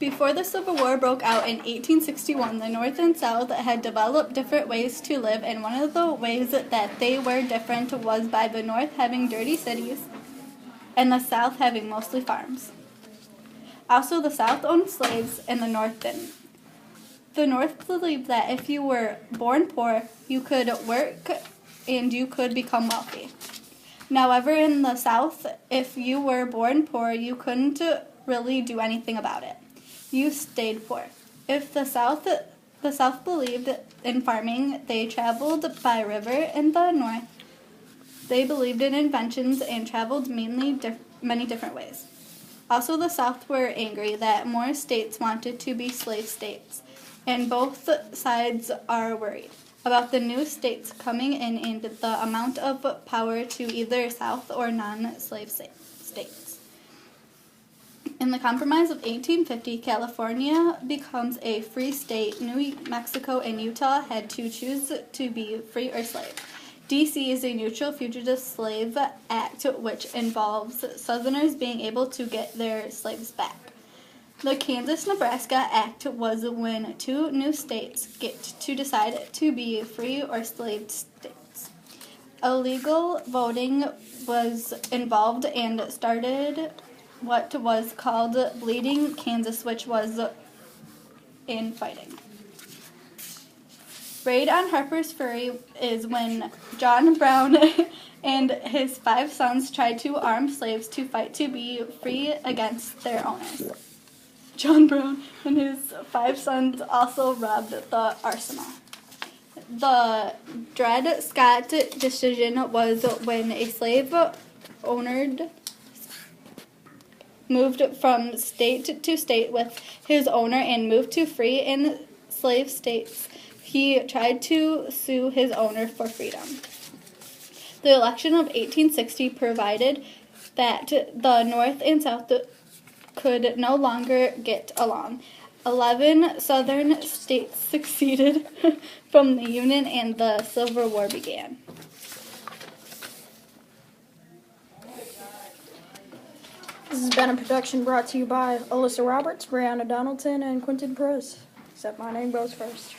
Before the Civil War broke out in 1861, the North and South had developed different ways to live, and one of the ways that they were different was by the North having dirty cities and the South having mostly farms. Also, the South owned slaves and the North didn't. The North believed that if you were born poor, you could work and you could become wealthy. However, in the South, if you were born poor, you couldn't really do anything about it. You stayed poor. If the South believed in farming, they traveled by river. In the North, they believed in inventions and traveled many different ways. Also, the South were angry that more states wanted to be slave states, and both sides are worried about the new states coming in and the amount of power to either South or non-slave states. In the Compromise of 1850, California becomes a free state. New Mexico and Utah had to choose to be free or slave. D.C. is a neutral fugitive slave act, which involves Southerners being able to get their slaves back. The Kansas-Nebraska Act was when two new states get to decide to be free or slave states. Illegal voting was involved and started what was called Bleeding Kansas, which was infighting. Raid on Harper's Ferry is when John Brown and his 5 sons tried to arm slaves to fight to be free against their owners. John Brown and his 5 sons also robbed the arsenal. The Dred Scott decision was when a slave owner moved from state to state with his owner and moved to free and slave states. He tried to sue his owner for freedom. The election of 1860 provided that the North and South could no longer get along. 11 southern states seceded from the Union and the Civil War began. This has been a production brought to you by Alyssa Roberts, Brianna Donaldson, and Quentin Perez. Except my name goes first.